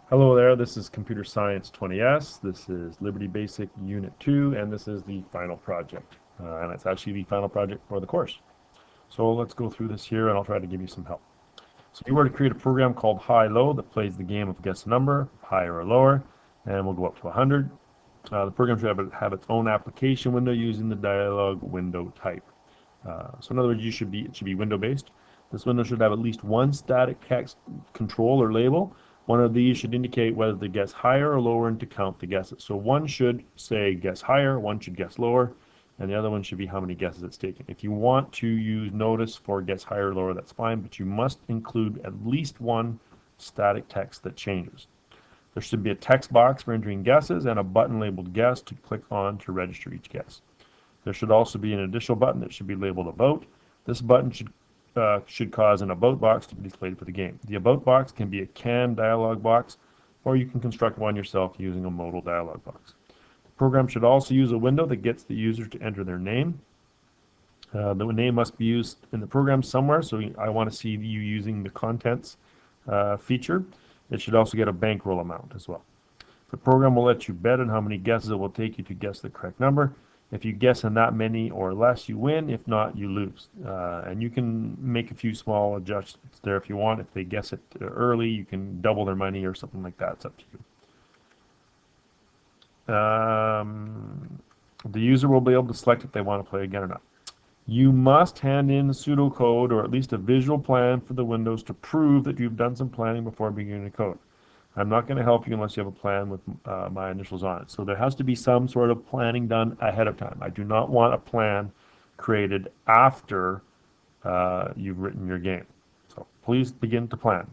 Hello there, this is Computer Science 20S. This is Liberty Basic Unit 2, and this is the final project. And it's actually the final project for the course. So let's go through this here, and I'll try to give you some help. So you were to create a program called High-Low that plays the game of guess a number, higher or lower, and we'll go up to 100. The program should have its own application window using the dialog window type. So in other words, it should be window-based. This window should have at least one static text control or label. One of these should indicate whether to guess higher or lower and to count the guesses. So one should say guess higher, one should guess lower, and the other one should be how many guesses it's taken. If you want to use notice for guess higher or lower, that's fine, but you must include at least one static text that changes. There should be a text box for entering guesses and a button labeled guess to click on to register each guess. There should also be an additional button that should be labeled About. This button should cause an About box to be displayed for the game. The About box can be a CAN dialog box, or you can construct one yourself using a modal dialog box. The program should also use a window that gets the user to enter their name. The name must be used in the program somewhere, so I want to see you using the contents feature. It should also get a bankroll amount as well. The program will let you bet on how many guesses it will take you to guess the correct number. If you guess on that many or less, you win. If not, you lose. And you can make a few small adjustments there if you want. If they guess it early, you can double their money or something like that. It's up to you. The user will be able to select if they want to play again or not. You must hand in pseudocode or at least a visual plan for the windows to prove that you've done some planning before beginning to code. I'm not going to help you unless you have a plan with my initials on it. So there has to be some sort of planning done ahead of time. I do not want a plan created after you've written your game. So please begin to plan.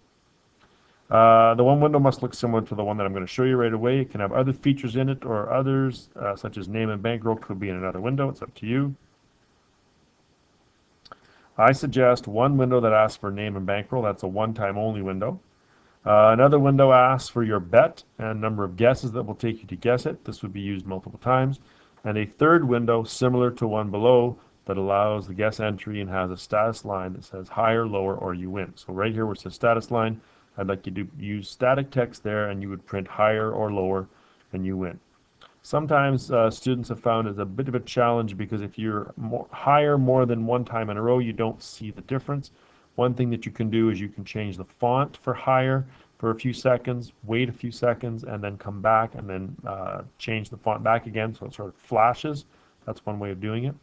The one window must look similar to the one that I'm going to show you right away. It can have other features in it or others, such as name and bankroll could be in another window. It's up to you. I suggest one window that asks for name and bankroll. That's a one-time only window. Another window asks for your bet and number of guesses that will take you to guess it. This would be used multiple times. And a third window, similar to one below, that allows the guess entry and has a status line that says higher, lower, or you win. So right here where it says status line, I'd like you to use static text there, and you would print higher or lower, and you win. Sometimes students have found it's a bit of a challenge because if you're higher more than one time in a row, you don't see the difference. One thing that you can do is you can change the font for higher for a few seconds, wait a few seconds, and then come back and then change the font back again so it sort of flashes. That's one way of doing it.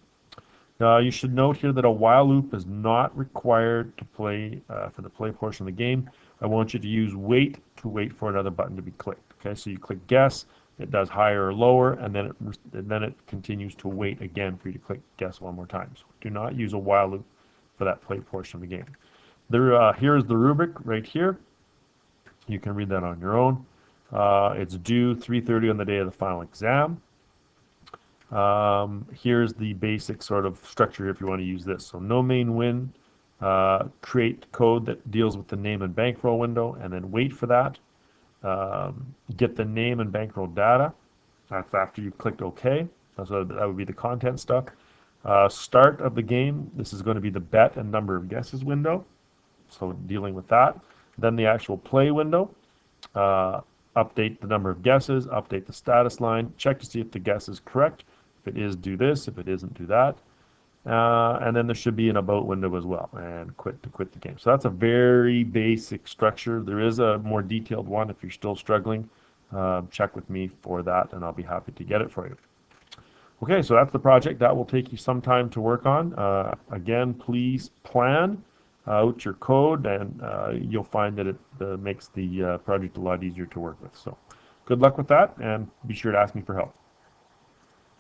You should note here that a while loop is not required to play for the play portion of the game. I want you to use wait to wait for another button to be clicked. Okay, so you click guess, it does higher or lower, and then it continues to wait again for you to click guess one more time. So do not use a while loop for that play portion of the game. Here is the rubric right here. You can read that on your own. It's due 3:30 on the day of the final exam. Here's the basic sort of structure if you want to use this. So no main win, create code that deals with the name and bankroll window, and then wait for that. Get the name and bankroll data. That's after you clicked OK. So that would be the content stuff. Start of the game, this is going to be the bet and number of guesses window, so dealing with that. Then the actual play window, update the number of guesses, update the status line, check to see if the guess is correct. If it is, do this. If it isn't, do that. And then there should be an About window as well, and quit the game. So that's a very basic structure. There is a more detailed one if you're still struggling. Check with me for that, and I'll be happy to get it for you. Okay, so that's the project. That will take you some time to work on. Again, please plan out your code, and you'll find that it makes the project a lot easier to work with. So good luck with that, and be sure to ask me for help.